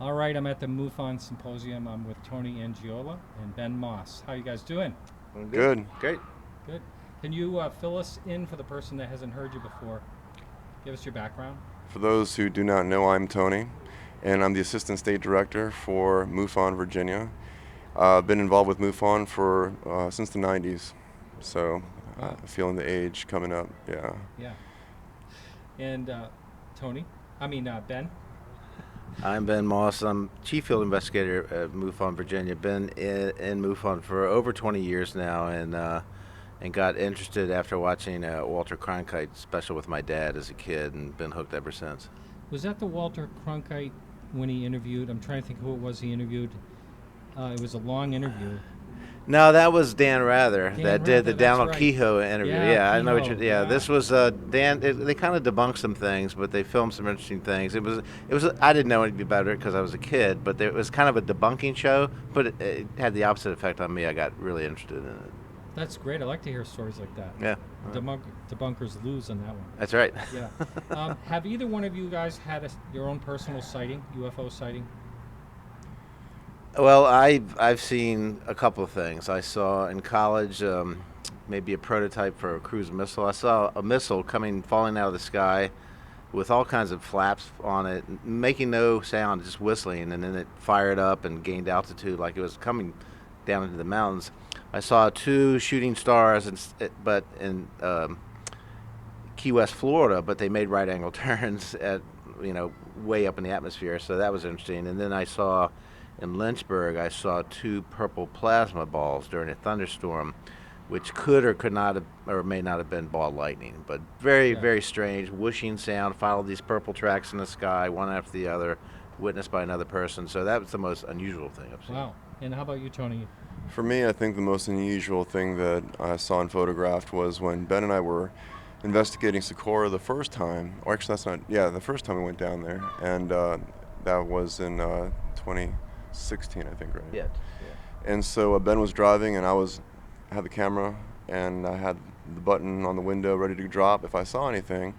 All right, I'm at the MUFON Symposium. I'm with Tony Angiola and Ben Moss. How you guys doing? Doing Good. Great. Good. Can you fill us in for the person that hasn't heard you before? Give us your background. For those who do not know, I'm Tony, and I'm the Assistant State Director for MUFON Virginia. I've been involved with MUFON for since the 90s, so Wow. feeling the age coming up, yeah. Yeah. And Ben. I'm Ben Moss. I'm Chief Field Investigator at MUFON Virginia. Been in MUFON for over 20 years now, and got interested after watching Walter Cronkite special with my dad as a kid, and been hooked ever since. Was that the Walter Cronkite when he interviewed? I'm trying to think who it was he interviewed. It was a long interview. No, that was Dan Rather Dan that did the Rather, that's Donald right. Kehoe interview. Yeah, I know what Kehoe, yeah. yeah. This was Dan. They kind of debunked some things, but they filmed some interesting things. It was. I didn't know anything about it because I was a kid, but it was kind of a debunking show. But it had the opposite effect on me. I got really interested in it. That's great. I like to hear stories like that. Yeah, Debunkers lose on that one. that's right. Yeah. Have either one of you guys had your own personal sighting, UFO sighting? Well, I've seen a couple of things. I saw in college maybe a prototype for a cruise missile. I saw a missile falling out of the sky with all kinds of flaps on it, making no sound, just whistling, and then it fired up and gained altitude like it was coming down into the mountains. I saw two shooting stars, but in Key West, Florida, but they made right-angle turns at way up in the atmosphere, so that was interesting. And then I saw in Lynchburg, I saw two purple plasma balls during a thunderstorm, which could or could not have, or may not have been ball lightning, but very, Yeah. very strange, whooshing sound, followed these purple tracks in the sky, one after the other, witnessed by another person. So that was the most unusual thing I've seen. Wow. And how about you, Tony? For me, I think the most unusual thing that I saw and photographed was when Ben and I were investigating Socorro the first time, or actually the first time we went down there, and that was in 2016, I think, right? Yeah. And so Ben was driving, and I had the camera, and I had the button on the window ready to drop if I saw anything.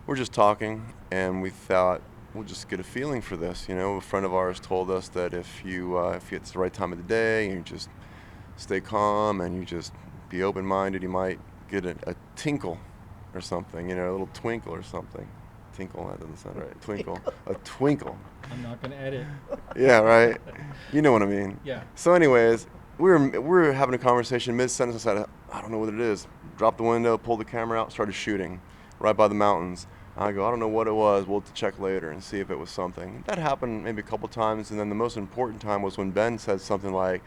We're just talking, and we thought we'll just get a feeling for this. A friend of ours told us that if it's the right time of the day, and you just stay calm and you just be open-minded, you might get a tinkle or something, a little twinkle or something. Tinkle, that doesn't sound right. Twinkle. A twinkle. I'm not going to edit. Yeah, right. You know what I mean. Yeah. So anyways, we were having a conversation mid-sentence. I said, I don't know what it is. Dropped the window, pulled the camera out, started shooting right by the mountains. I go, I don't know what it was. We'll have to check later and see if it was something. That happened maybe a couple times, and then the most important time was when Ben said something like,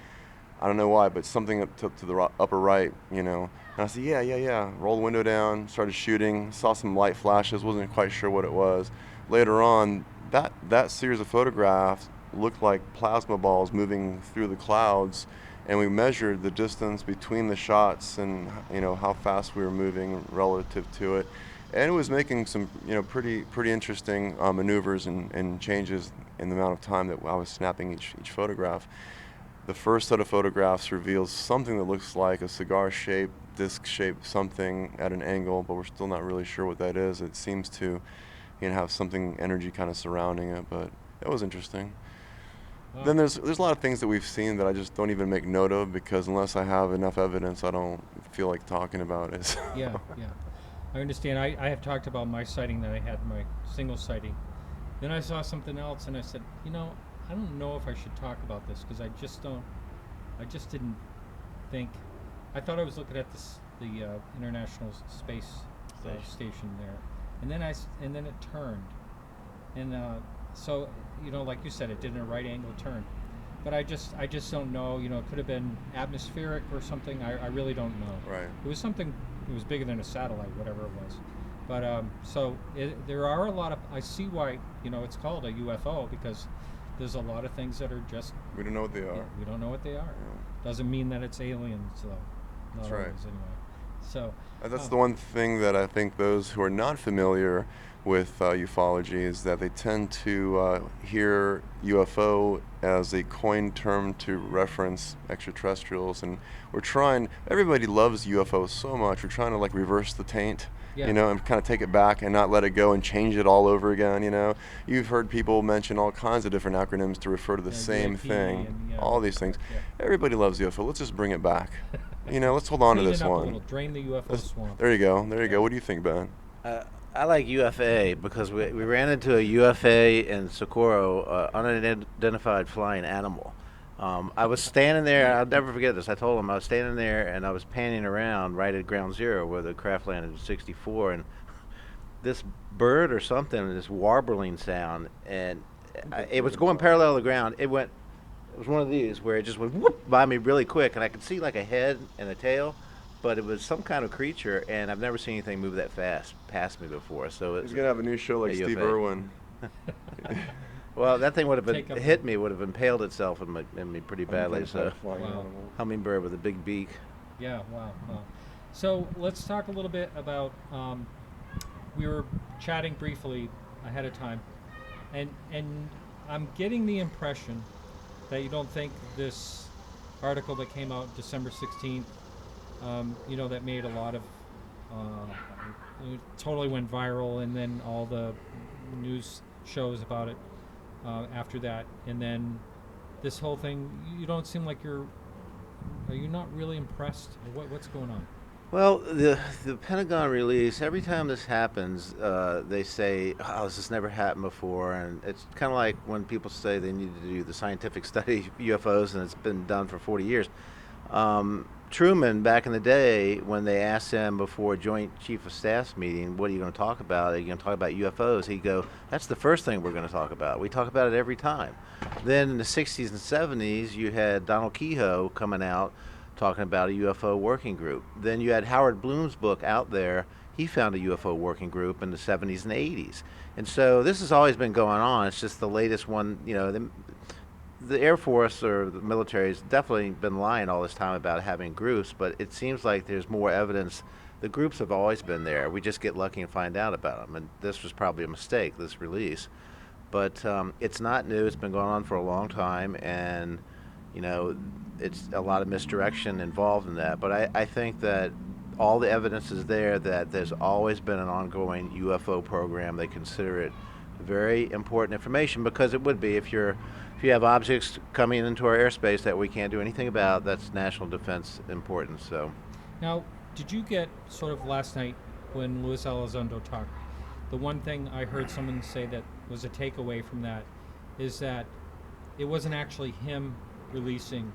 I don't know why, but something up to the upper right, And I said, yeah. Rolled the window down, started shooting, saw some light flashes, wasn't quite sure what it was. Later on, that series of photographs looked like plasma balls moving through the clouds, and we measured the distance between the shots and how fast we were moving relative to it. And it was making some pretty interesting maneuvers and changes in the amount of time that I was snapping each photograph. The first set of photographs reveals something that looks like a cigar-shaped, disc-shaped something at an angle, but we're still not really sure what that is. It seems to have something, energy kind of surrounding it, but it was interesting. Wow. Then there's a lot of things that we've seen that I just don't even make note of, because unless I have enough evidence, I don't feel like talking about it. Yeah. I understand. I have talked about my sighting that I had, my single sighting. Then I saw something else, and I said, I don't know if I should talk about this, because I just didn't think. I thought I was looking at the International Space Station there, and then it turned, and so like you said, it did a right angle turn, but I just don't know. It could have been atmospheric or something. I really don't know. Right. It was something. It was bigger than a satellite, whatever it was. But there are a lot of. I see why it's called a UFO, because there's a lot of things that are just. We don't know what they are. We don't know what they are. Yeah. Doesn't mean that it's aliens, though. Not That's right. always, anyway. So. That's the one thing that I think those who are not familiar with ufology is that they tend to hear UFO as a coined term to reference extraterrestrials, and everybody loves UFOs so much, we're trying to like reverse the taint, Yeah. you know, and kind of take it back and not let it go and change it all over again, you know. You've heard people mention all kinds of different acronyms to refer to the same VIP thing, and, all these things. Yeah. Everybody loves UFO, let's just bring it back. You know, let's hold on to Clean this it up a one. little, drain the UFO swamp. There you go, there you go. What do you think, Ben? I like UFA because we ran into a UFA in Socorro, unidentified flying animal. I was standing there, I'll never forget this. I told him I was standing there and I was panning around right at ground zero where the craft landed in 64, and this bird or something, this warbling sound, and it was going parallel to the ground. It was one of these where it just went whoop by me really quick, and I could see like a head and a tail, but it was some kind of creature, and I've never seen anything move that fast past me before. So He's gonna have a new show like Steve UFA. Irwin. Well, that thing would have Take up hit me, would have impaled itself in me pretty badly. So Wow. hummingbird with a big beak. Yeah, wow. So let's talk a little bit about, we were chatting briefly ahead of time, and I'm getting the impression that you don't think this article that came out December 16th, you know, that made a lot of, it totally went viral, and then all the news shows about it after that, and then this whole thing, you don't seem like are you not really impressed? What's going on? Well, the Pentagon release, every time this happens, they say, oh, this has never happened before. And it's kind of like when people say they need to do the scientific study of UFOs, and it's been done for 40 years. Truman, back in the day, when they asked him before a Joint Chief of Staff's meeting, what are you going to talk about? Are you going to talk about UFOs? He'd go, that's the first thing we're going to talk about. We talk about it every time. Then in the 60s and 70s, you had Donald Kehoe coming out talking about a UFO working group. Then you had Howard Bloom's book out there. He found a UFO working group in the 70s and 80s. And so this has always been going on. It's just the latest one, you know, the Air Force or the military has definitely been lying all this time about having groups, but it seems like there's more evidence. The groups have always been there. We just get lucky and find out about them. And this was probably a mistake, this release. But it's not new. It's been going on for a long time. And, you know, it's a lot of misdirection involved in that. But I think that all the evidence is there that there's always been an ongoing UFO program. They consider it very important information, because it would be if you have objects coming into our airspace that we can't do anything about. That's national defense importance. So Now, did you get sort of last night when Luis Elizondo talked, the one thing I heard someone say that was a takeaway from that is that it wasn't actually him releasing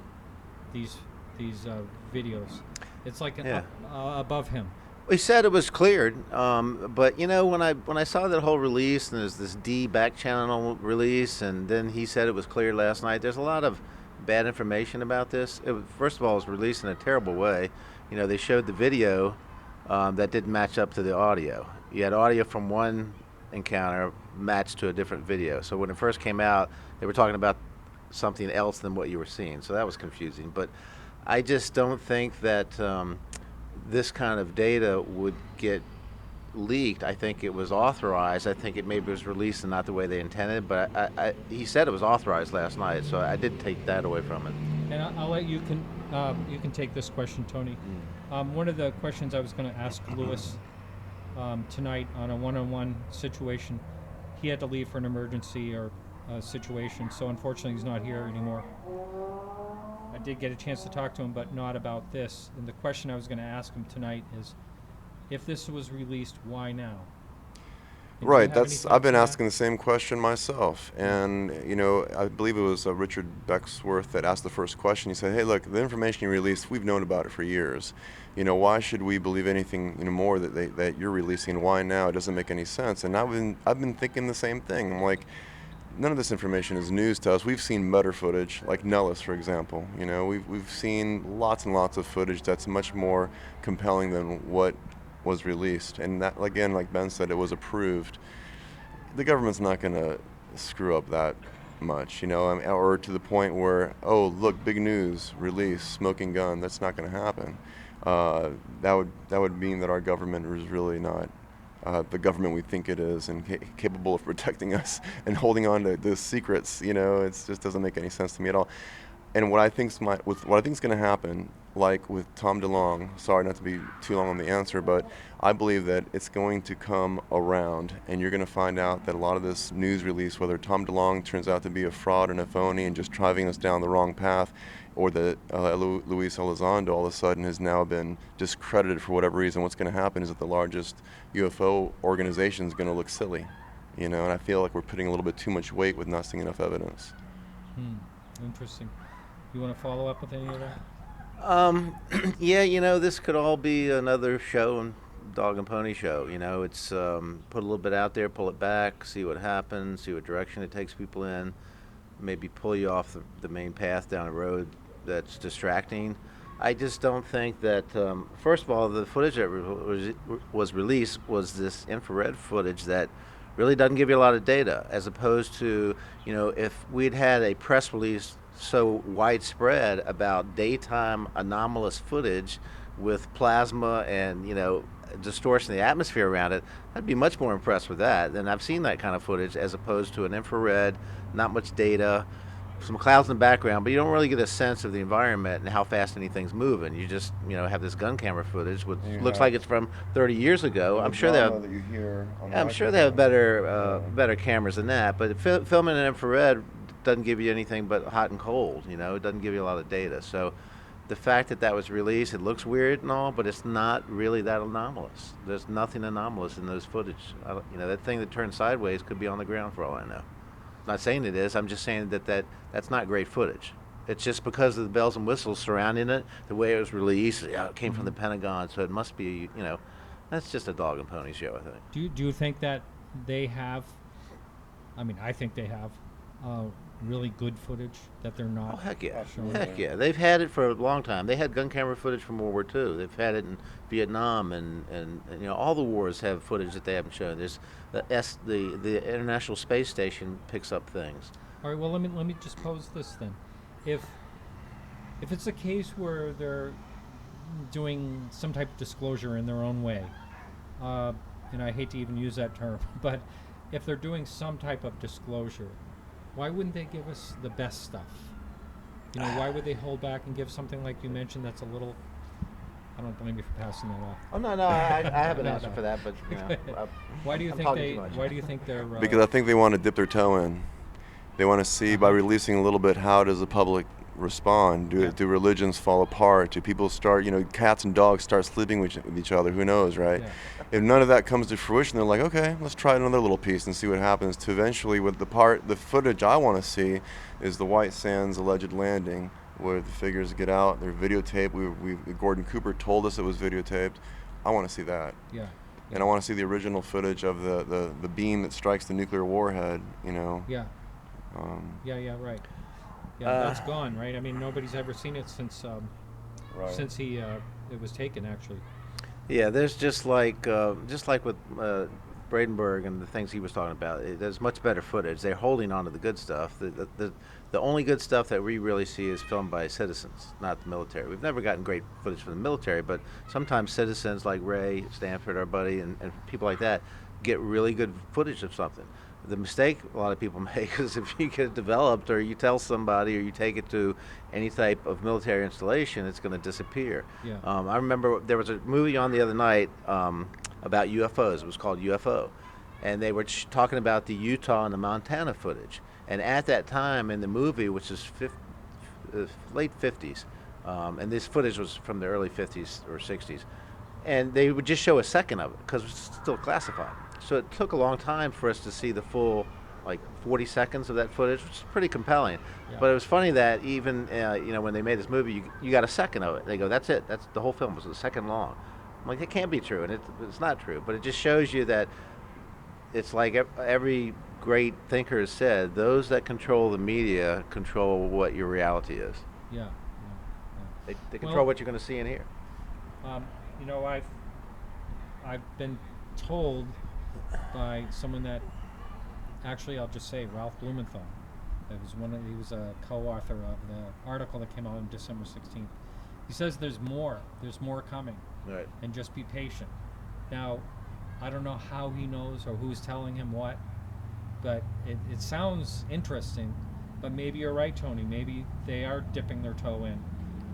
these videos. It's like above him. he said it was cleared, but you know, when I saw that whole release, and there's this D back channel release, and then he said it was cleared last night. There's a lot of bad information about this. First of all, it was released in a terrible way. You know, they showed the video that didn't match up to the audio. You had audio from one encounter matched to a different video. So when it first came out, they were talking about something else than what you were seeing. So that was confusing. But I just don't think that this kind of data would get leaked. I think it was authorized. I think it maybe was released and not the way they intended. But he said it was authorized last night, so I did take that away from it. And I'll let you can take this question, Tony. One of the questions I was going to ask Luis tonight on a one-on-one situation, he had to leave for an emergency or a situation, so unfortunately he's not here anymore. I did get a chance to talk to him, but not about this. And the question I was going to ask him tonight is, if this was released, why now? And Right, do you have any I've been thoughts on asking the same question myself, and you know, I believe it was Richard Becksworth that asked the first question. He said, "Hey, look, the information you released, we've known about it for years. You know, why should we believe anything more that you're releasing? Why now? It doesn't make any sense." And I've been thinking the same thing. I'm like, none of this information is news to us. We've seen better footage, like Nellis, for example. You know, we've seen lots and lots of footage that's much more compelling than what was released, and that, again, like Ben said, it was approved. The government's not going to screw up that much, you know, or to the point where, oh, look, big news, release, smoking gun. That's not going to happen. That would mean that our government is really not the government we think it is and capable of protecting us and holding on to the secrets. You know, it just doesn't make any sense to me at all. And what I think's going to happen, like with Tom DeLonge, sorry not to be too long on the answer, but I believe that it's going to come around, and you're going to find out that a lot of this news release, whether Tom DeLonge turns out to be a fraud and a phony and just driving us down the wrong path, or that Luis Elizondo all of a sudden has now been discredited for whatever reason, what's going to happen is that the largest UFO organization is going to look silly, you know, and I feel like we're putting a little bit too much weight with not seeing enough evidence. Interesting. You want to follow up with any of that? Yeah, you know, this could all be another show, dog and pony show. You know, it's put a little bit out there, pull it back, see what happens, see what direction it takes people in, maybe pull you off the main path down a road that's distracting. I just don't think that, first of all, the footage that was released was this infrared footage that really doesn't give you a lot of data, as opposed to, you know, if we'd had a press release so widespread about daytime anomalous footage with plasma and, you know, distortion of the atmosphere around it, I'd be much more impressed with that. And I've seen that kind of footage as opposed to an infrared, not much data, some clouds in the background, but you don't really get a sense of the environment and how fast anything's moving. You just, you know, have this gun camera footage, which looks like it's from 30 years ago. I'm sure they have, I'm sure they have better cameras than that, but filming in infrared doesn't give you anything but hot and cold. You know, it doesn't give you a lot of data. So the fact that was released, it looks weird and all, but it's not really that anomalous. There's nothing anomalous in those footage. You know, that thing that turned sideways could be on the ground for all I know. I'm not saying it is. I'm just saying that's not great footage. It's just because of the bells and whistles surrounding it, the way it was released. It came from the Pentagon, so it must be. You know, that's just a dog and pony show, I think. Do you think that they have? I mean, I think they have really good footage that they're not. Oh, heck yeah. showing. Heck yeah. They've had it for a long time. They had gun camera footage from World War II. They've had it in Vietnam and you know, all the wars have footage that they haven't shown. There's the International Space Station picks up things. All right, well, let me just pose this then. If it's a case where they're doing some type of disclosure in their own way, and I hate to even use that term, but if they're doing some type of disclosure, why wouldn't they give us the best stuff? You know, why would they hold back and give something like you mentioned that's a little, I don't blame you for passing that off. Oh, no, I have an answer for that, but, you know. Why do you think they're... Because I think they want to dip their toe in. They want to see, by releasing a little bit, how does the public respond? Do religions fall apart? Do people start, you know, cats and dogs start sleeping with each other? Who knows, right? Yeah. If none of that comes to fruition, they're like, okay, let's try another little piece and see what happens. To eventually, with the footage I want to see is the White Sands alleged landing, where the figures get out, they're videotaped. Gordon Cooper told us it was videotaped. I want to see that. Yeah. And I want to see the original footage of the beam that strikes the nuclear warhead, you know. Yeah. Right. Yeah, that's gone, right? I mean, nobody's ever seen it since it was taken, actually. Yeah, there's just like with Bradenberg and the things he was talking about. There's much better footage. They're holding on to the good stuff. The only good stuff that we really see is filmed by citizens, not the military. We've never gotten great footage from the military, but sometimes citizens like Ray Stanford, our buddy, and people like that get really good footage of something. The mistake a lot of people make is if you get it developed or you tell somebody or you take it to any type of military installation, it's going to disappear. Yeah. I remember there was a movie on the other night about UFOs. It was called UFO. And they were talking about the Utah and the Montana footage. And at that time in the movie, which is late 50s, and this footage was from the early 50s or 60s, and they would just show a second of it because it was still classified. So it took a long time for us to see the full, like 40 seconds of that footage, which is pretty compelling. Yeah. But it was funny that even, you know, when they made this movie, you got a second of it. They go, that's it. That's the whole film was a second long. I'm like, it can't be true, and it's not true. But it just shows you that it's like every great thinker has said, those that control the media control what your reality is. Yeah. They control what you're going to see and hear. You know, I've been told by someone that, actually, I'll just say Ralph Blumenthal. He was a co-author of the article that came out on December 16th. He says there's more coming. Right. And just be patient. Now, I don't know how he knows or who's telling him what, but it sounds interesting. But maybe you're right, Tony. Maybe they are dipping their toe in,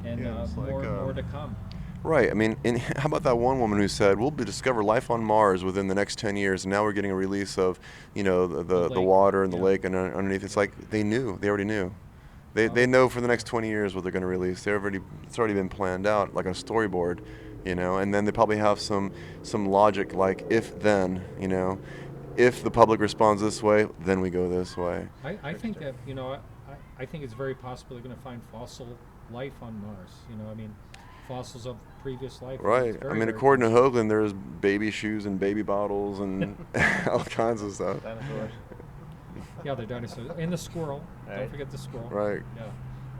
and Yeah, it's like, more to come. Right. I mean, and how about that one woman who said, we'll discover life on Mars within the next 10 years, and now we're getting a release of, the lake, water and the yeah. lake and underneath. It's like they knew. They already knew. They know for the next 20 years what they're going to release. It's already been planned out, like a storyboard, and then they probably have some logic, like if then, if the public responds this way, then we go this way. I think that, I think it's very possible they're going to find fossil life on Mars. I mean, fossils of previous life. Right. It's very, I mean, very according to possible. Hoagland, there's baby shoes and baby bottles and all kinds of stuff. Dinosaurs. Yeah, the dinosaurs and the squirrel. Don't Right. forget the squirrel. Right. Yeah.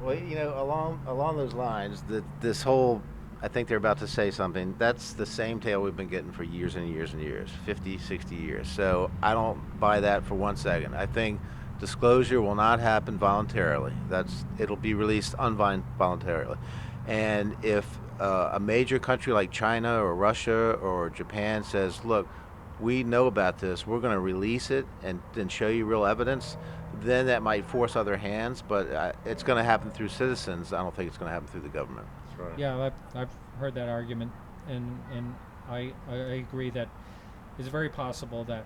Well, along those lines, this whole, I think they're about to say something. That's the same tale we've been getting for years and years and years, 50, 60 years. So I don't buy that for 1 second. I think disclosure will not happen voluntarily. It'll be released involuntarily. And if a major country like China or Russia or Japan says, look, we know about this, we're going to release it and then show you real evidence, then that might force other hands, but it's going to happen through citizens. I don't think it's going to happen through the government. That's right. Yeah, I've heard that argument, and I agree that it's very possible that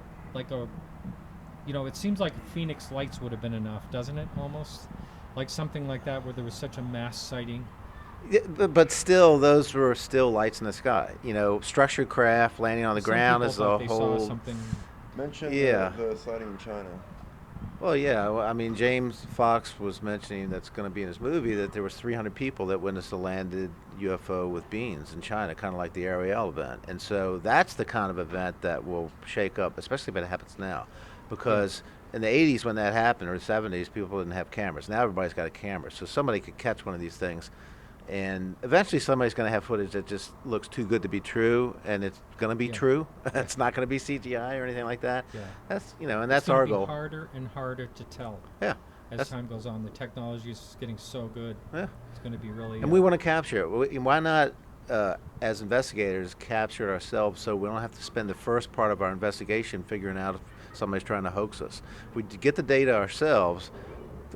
it seems like Phoenix Lights would have been enough, doesn't it? Almost like something like that where there was such a mass sighting. Yeah, but still, those were still lights in the sky. Structured craft landing on the Some ground people is thought a they whole. saw something. Mention Yeah. the sighting in China. Well, yeah. I mean, James Fox was mentioning that's going to be in his movie that there was 300 people that witnessed a landed UFO with beams in China, kind of like the Ariel event. And so that's the kind of event that will shake up, especially if it happens now, because in the 80s when that happened, or the 70s, people didn't have cameras. Now everybody's got a camera, so somebody could catch one of these things. And eventually somebody's going to have footage that just looks too good to be true, and it's going to be Yeah. true. It's not going to be CGI or anything like that. Yeah. That's, and that's It's gonna our be goal. harder and harder to tell Yeah. as That's- time goes on. The technology is getting so good. Yeah. It's going to be really. And we want to capture it. Why not, as investigators, capture it ourselves so we don't have to spend the first part of our investigation figuring out if somebody's trying to hoax us. If we get the data ourselves,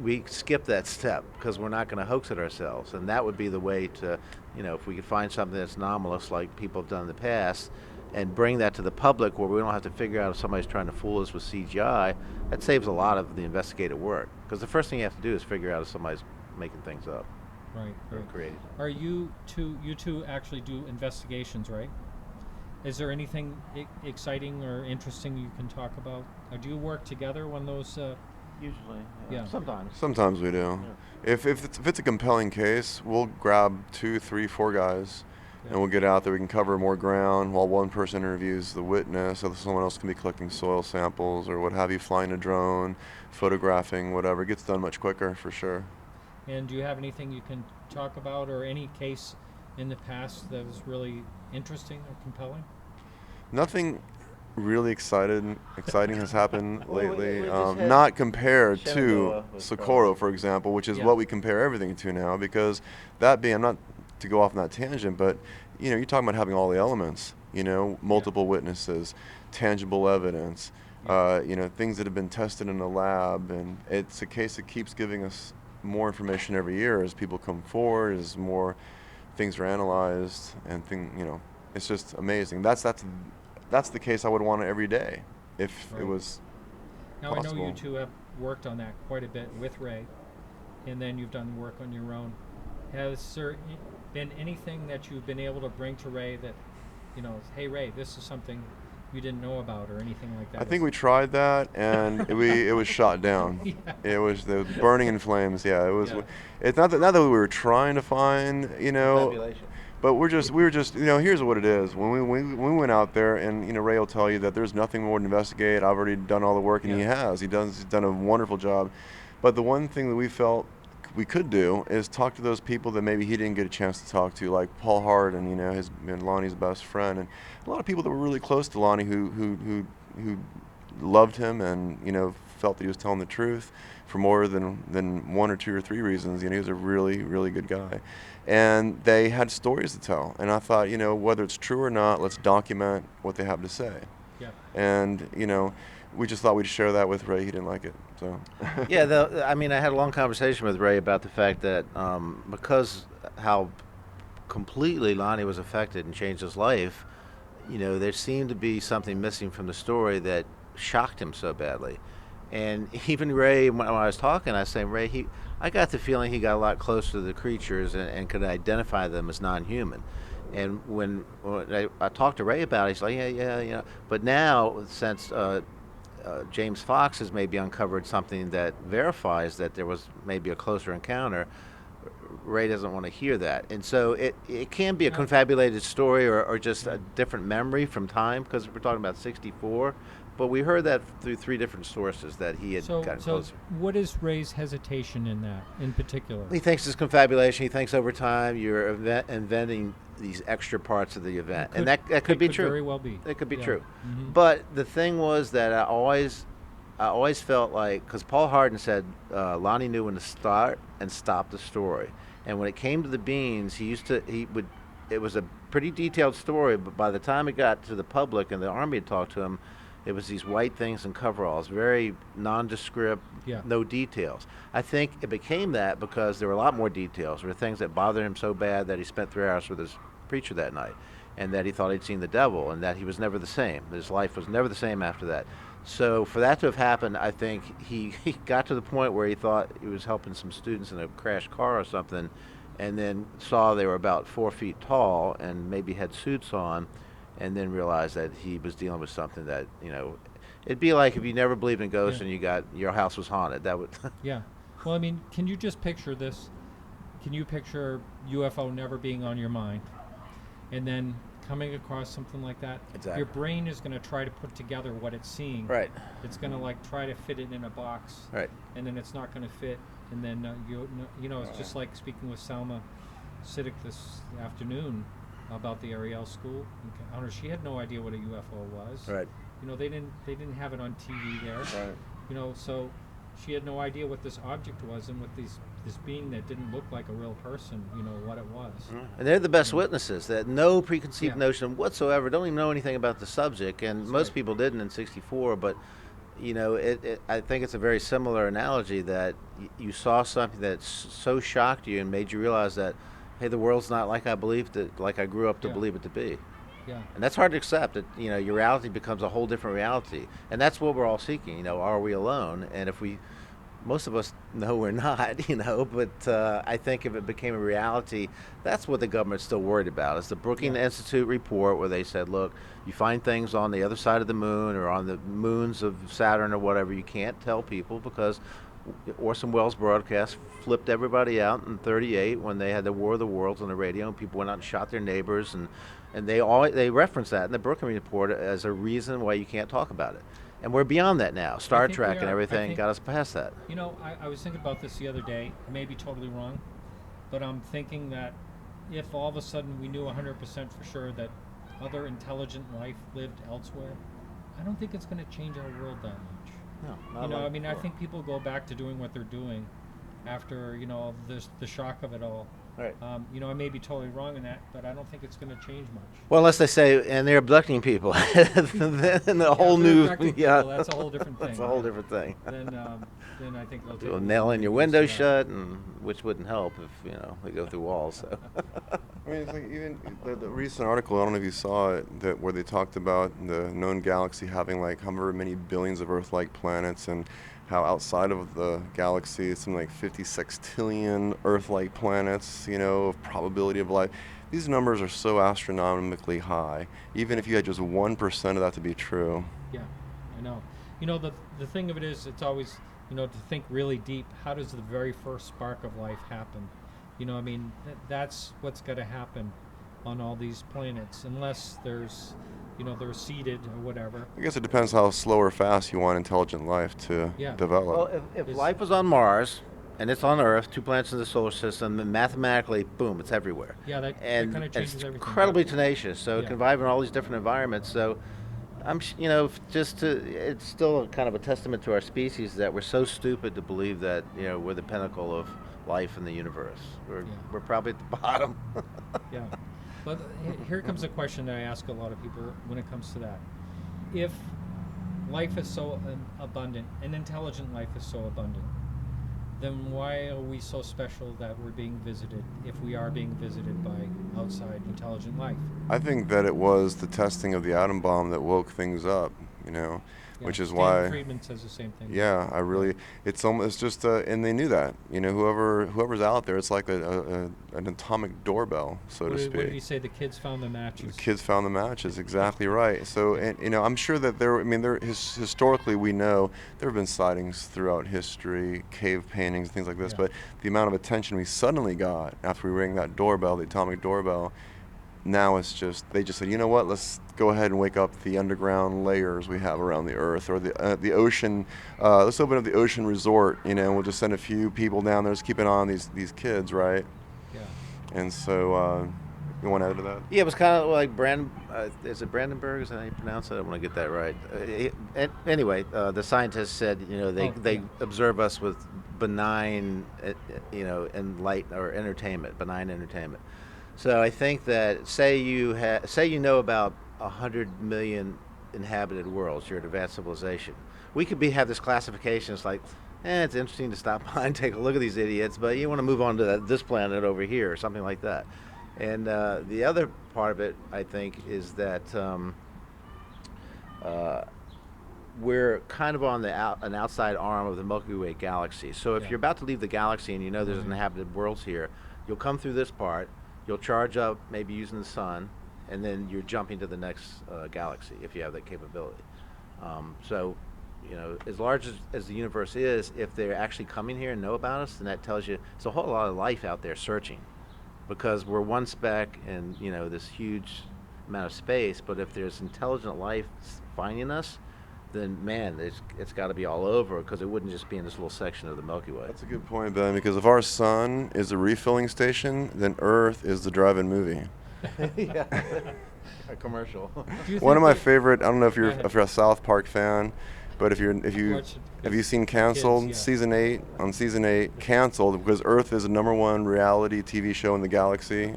we skip that step because we're not going to hoax it ourselves. And that would be the way to, if we could find something that's anomalous like people have done in the past and bring that to the public where we don't have to figure out if somebody's trying to fool us with CGI, that saves a lot of the investigative work. Because the first thing you have to do is figure out if somebody's making things up Right. or Right. created. Are you two actually do investigations, right? Is there anything exciting or interesting you can talk about? Or do you work together when those? Usually. Yeah. Sometimes. Sometimes we do. If it's a compelling case, we'll grab 2, 3, 4 guys, and we'll get out there. We can cover more ground while one person interviews the witness, so someone else can be collecting soil samples or what have you, flying a drone, photographing, whatever. It gets done much quicker for sure. And do you have anything you can talk about, or any case in the past that was really interesting or compelling? Nothing really exciting has happened Well, we lately. just had Not compared to Shenandoah with Socorro, for example, which is Yeah. what we compare everything to now. Because that being, not to go off on that tangent, but you're talking about having all the elements. Multiple witnesses, tangible evidence. Things that have been tested in a lab, and it's a case that keeps giving us more information every year as people come forward, as more things are analyzed, and it's just amazing. That's the case I would want every day if Right. it was Now possible. I know you two have worked on that quite a bit with Ray, and then you've done work on your own. Has there been anything that you've been able to bring to Ray that, hey Ray, this is something you didn't know about, or anything like that? I think we tried that, and it was shot down. Yeah. It was burning in flames. Yeah, it was. Yeah. It's not that we were trying to find, Tabulation. but we were just, here's what it is. When we went out there, and Ray will tell you that there's nothing more to investigate. I've already done all the work, and he has. He's done a wonderful job. But the one thing that we felt we could do is talk to those people that maybe he didn't get a chance to talk to, like Paul Hart and Lonnie's best friend, and a lot of people that were really close to Lonnie who loved him and felt that he was telling the truth for more than 1 or 2 or 3 reasons. He was a really, really good guy, and they had stories to tell. And I thought, whether it's true or not, let's document what they have to say. Yeah. And we just thought we'd share that with Ray. He didn't like it, so. Yeah, I mean, I had a long conversation with Ray about the fact that because how completely Lonnie was affected and changed his life, there seemed to be something missing from the story that shocked him so badly. And even Ray, when I was talking, I was saying, Ray, I got the feeling he got a lot closer to the creatures and could identify them as non-human. And when I talked to Ray about it, he's like, yeah. But now, since James Fox has maybe uncovered something that verifies that there was maybe a closer encounter, Ray doesn't want to hear that. And so it can be a confabulated story or just a different memory from time, because we're talking about 64. But we heard that through 3 different sources that he had gotten closer. So what is Ray's hesitation in that, in particular? He thinks it's confabulation. He thinks over time you're inventing these extra parts of the event. And that could be true. Very well be. It could be true. Mm-hmm. But the thing was that I always felt like, because Paul Hardin said Lonnie knew when to start and stop the story. And when it came to the beans, it was a pretty detailed story, but by the time it got to the public and the Army had talked to him, it was these white things in coveralls, very nondescript, no details. I think it became that because there were a lot more details. There were things that bothered him so bad that he spent 3 hours with his preacher that night, and that he thought he'd seen the devil, and that he was never the same. His life was never the same after that. So for that to have happened, I think he got to the point where he thought he was helping some students in a crashed car or something, and then saw they were about 4 feet tall and maybe had suits on, and then realized that he was dealing with something that, it'd be like if you never believed in ghosts and your house was haunted. That would. Yeah. Well, I mean, can you just picture this? Can you picture UFO never being on your mind, and then coming across something like that? Exactly. Your brain is going to try to put together what it's seeing. Right. It's going to try to fit it in a box. Right. And then it's not going to fit, and then it's just like speaking with Salma Siddiq this afternoon about the Ariel School encounter. She had no idea what a UFO was. Right. They didn't have it on TV there. Right. So she had no idea what this object was, and what this being that didn't look like a real person, what it was. And they're the best witnesses. That no preconceived notion whatsoever. Don't even know anything about the subject, and most people didn't in '64. But I think it's a very similar analogy that you saw something that so shocked you and made you realize that, hey, the world's not like I believed it, like I grew up to believe it to be. Yeah. And that's hard to accept. That your reality becomes a whole different reality, and that's what we're all seeking. Are we alone? And if most of us know we're not. But I think if it became a reality, that's what the government's still worried about. It's the Brookings Institute report where they said, look, you find things on the other side of the moon or on the moons of Saturn or whatever, you can't tell people because Orson Welles broadcast flipped everybody out in '38 when they had the War of the Worlds on the radio, and people went out and shot their neighbors, and they reference that in the Brookings report as a reason why you can't talk about it. And we're beyond that now. Star Trek and everything got us past that. I was thinking about this the other day. I may be totally wrong, but I'm thinking that if all of a sudden we knew 100% for sure that other intelligent life lived elsewhere, I don't think it's going to change our world that much. No, not like I think people go back to doing what they're doing after, the shock of it all. Right. I may be totally wrong in that, but I don't think it's going to change much. Well, unless they say, and they're abducting people, then the whole new, people, that's a whole different thing. That's a whole different thing. Then I think they'll nail in your window shut, and which wouldn't help if they go through walls. So. I mean, it's like even the recent article, I don't know if you saw it, where they talked about the known galaxy having however many billions of Earth-like planets, and how outside of the galaxy it's something like 50 sextillion Earth-like planets, of probability of life. These numbers are so astronomically high, even if you had just 1% of that to be true. Yeah, I know. The thing of it is, it's always, to think really deep, how does the very first spark of life happen? That's what's got to happen on all these planets, unless there's, they're seeded or whatever. I guess it depends how slow or fast you want intelligent life to develop. Well, if life was on Mars and it's on Earth, 2 planets in the solar system, then mathematically, boom, it's everywhere. Yeah, that and kind of changes it's everything. Incredibly tenacious, so it can survive in all these different environments. So it's still kind of a testament to our species that we're so stupid to believe that we're the pinnacle of life in the universe. We're probably at the bottom. Yeah. But here comes a question that I ask a lot of people when it comes to that. if life is so abundant and intelligent life is so abundant, then why are we so special that we're being visited if we are being visited by outside intelligent life? I think that it was the testing of the atom bomb that woke things up, Yeah, which is Stanley why. Friedman says the same thing. Yeah, I really. It's almost just, and they knew that. Whoever's out there, it's like an atomic doorbell, so to speak. What did he say? The kids found the matches. The kids found the matches, exactly right. So, and I'm sure that historically we know there have been sightings throughout history, cave paintings, things like this. Yeah. But the amount of attention we suddenly got after we rang that doorbell, the atomic doorbell, now it's just, they just said, you know what, let's go ahead and wake up the underground layers we have around the earth, or the ocean. Let's open up the ocean resort, and we'll just send a few people down there, just keep an eye on these kids, right? Yeah. And so, you want to add to that? Yeah, it was kind of like is it Brandenburg? Is that how you pronounce it? I want to get that right. Anyway, the scientists said, they observe us with benign, and light or entertainment, benign entertainment. So I think that say you know about 100 million inhabited worlds, you're an advanced civilization. We could have this classification. It's like, it's interesting to stop by and take a look at these idiots, but you want to move on to this planet over here or something like that. And the other part of it, I think, is that we're kind of on an outside arm of the Milky Way galaxy. So if you're about to leave the galaxy and there's inhabited worlds here, you'll come through this part, you'll charge up maybe using the sun, and then you're jumping to the next galaxy if you have that capability. So, as large as the universe is, if they're actually coming here and know about us, then that tells you there's a whole lot of life out there searching, because we're one speck in this huge amount of space. But if there's intelligent life finding us, then man, it's got to be all over, because it wouldn't just be in this little section of the Milky Way. That's a good point, Ben, because if our sun is a refilling station, then Earth is the drive-in movie. Yeah, a commercial. One of my favorite. I don't know if you're a South Park fan, but have you seen Canceled? Kids, yeah. Season 8, Canceled, because Earth is the #1 reality TV show in the galaxy.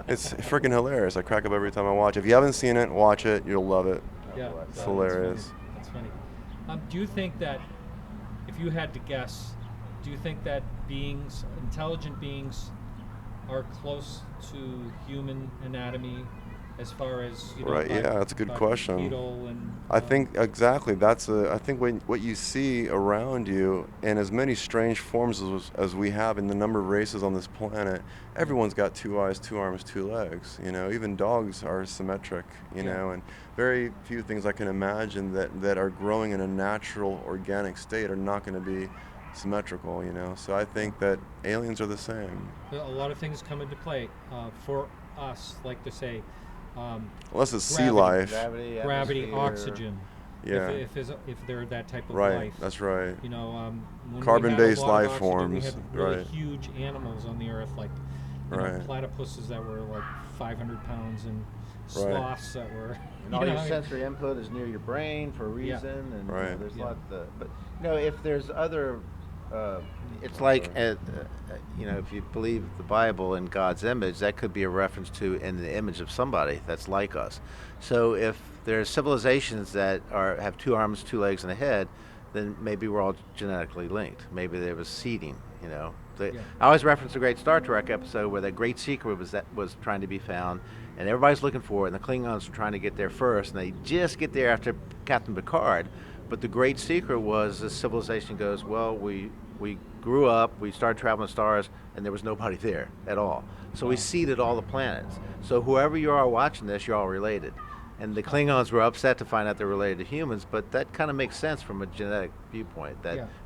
It's freaking hilarious. I crack up every time I watch it. If you haven't seen it, watch it. You'll love it. Yeah, It's hilarious. That's funny. Do you think that, if you had to guess, do you think that intelligent beings, are close to human anatomy, as far as Right? Yeah, that's a good question. Bipedal and, I think exactly. I think what you see around you, in as many strange forms as we have in the number of races on this planet, everyone's got 2 eyes, 2 arms, 2 legs. Even dogs are symmetric. And very few things I can imagine that are growing in a natural, organic state are not going to be symmetrical. So I think that aliens are the same. A lot of things come into play for us, like to say. Unless it's sea Gravity. life. Gravity, atmosphere. oxygen. Yeah. If they're that type of Right. life. That's right. When Carbon-based we had a lot of life oxygen, forms, we had really right. huge animals on the Earth, like Right. platypuses that were like 500 pounds, and Right. sloths that were. And all your sensory input is near your brain for a reason, and Right. there's Yeah. lots of. But if there's other, it's like if you believe the Bible in God's image, that could be a reference to in the image of somebody that's like us. So if there's civilizations that have 2 arms, 2 legs, and a head, then maybe we're all genetically linked. Maybe there was seeding. I always reference a great Star Trek episode where the great secret was trying to be found, and everybody's looking for it, and the Klingons are trying to get there first, and they just get there after Captain Picard. But the great secret was this civilization goes, well, we grew up, we started traveling stars, and there was nobody there at all. So we seeded all the planets. So whoever you are watching this, you're all related. And the Klingons were upset to find out they're related to humans, but that kind of makes sense from a genetic viewpoint.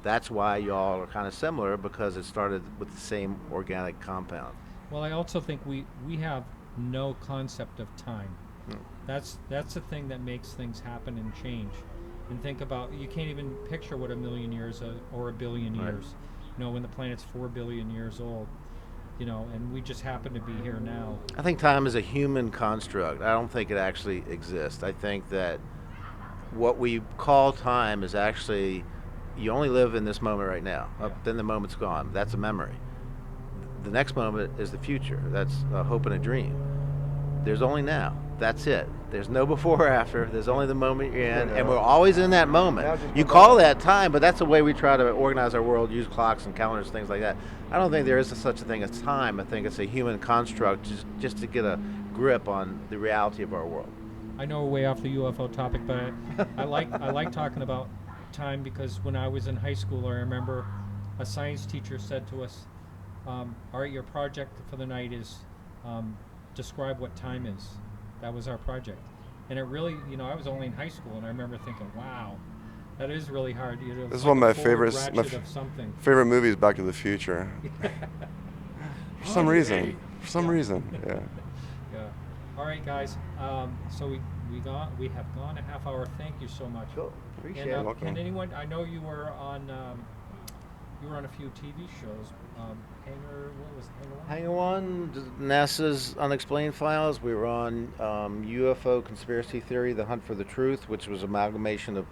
That's why y'all are kind of similar, because it started with the same organic compound. Well, I also think we have no concept of time. That's the thing that makes things happen and change. And think about, you can't even picture what 1,000,000 years or 1,000,000,000 years. When the planet's 4 billion years old. And we just happen to be here now. I think time is a human construct. I don't think it actually exists. I think that what we call time is actually, you only live in this moment right now. Then the moment's gone. That's a memory. The next moment is the future. That's a hope and a dream. There's only now. That's it. There's no before or after. There's only the moment you're in, Yeah. and we're always in that moment. Now just You go call back. that time, but that's the way we try to organize our world, use clocks and calendars, things like that. I don't think there is such a thing as time. I think it's a human construct just to get a grip on the reality of our world. I know we're way off the UFO topic, but I like talking about time because when I was in high school, I remember a science teacher said to us, "All right, your project for the night is describe what time is." That was our project, and it really, I was only in high school, and I remember thinking, "Wow, that is really hard." This it's is one of like my a forward favorites. ratchet of something. Favorite movie is Back to the Future. For some reason. For some Yeah. reason. Yeah. Yeah. All right, guys. So we have gone a half hour. Thank you so much. Cool. Appreciate And it. Welcome. can anyone? I know you were on a few TV shows. Hanger. What was Hanger One? Hang on, NASA's Unexplained Files. We were on UFO Conspiracy Theory, The Hunt for the Truth, which was amalgamation of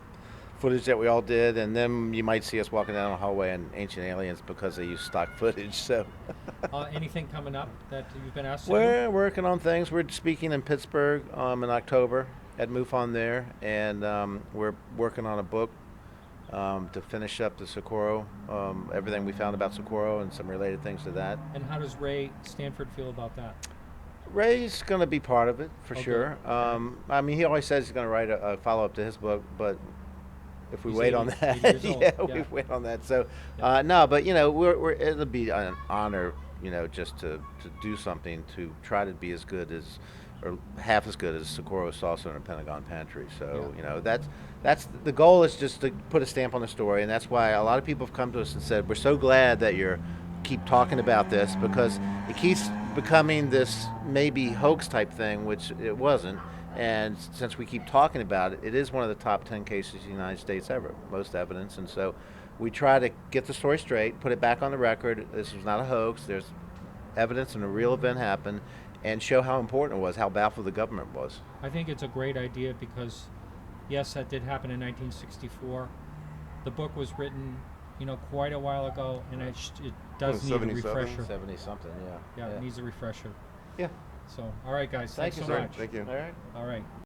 footage that we all did, and then you might see us walking down the hallway in Ancient Aliens because they use stock footage. So Anything coming up that you've been asked to do? we're working on things. We're speaking in Pittsburgh in October at MUFON there, and we're working on a book to finish up the Socorro, everything we found about Socorro and some related things to that. And how does Ray Stanford feel about that? Ray's going to be part of it for Okay, sure. okay. I mean, he always says he's going to write a follow-up to his book, but if we He's wait 80 on 80 that, years old, yeah, yeah. we wait on that. So, Yeah. no, but it'll be an honor, just to do something to try to be as good as, or half as good as Socorro Salsa in a Pentagon pantry. So, Yeah. that's the goal, is just to put a stamp on the story, and that's why a lot of people have come to us and said, we're so glad that you're keep talking about this, because it keeps becoming this maybe hoax type thing, which it wasn't. And since we keep talking about it, it is one of the top 10 cases in the United States ever, most evidence. And so we try to get the story straight, put it back on the record. This was not a hoax. There's evidence and a real event happened, and show how important it was, how baffled the government was. I think it's a great idea because, yes, that did happen in 1964. The book was written, quite a while ago, and it does need a 77? refresher. 70 something, yeah. Yeah, it needs a refresher. Yeah. So, all right, guys. Thank Thanks you, so sir. much. Thank you. All right. All right.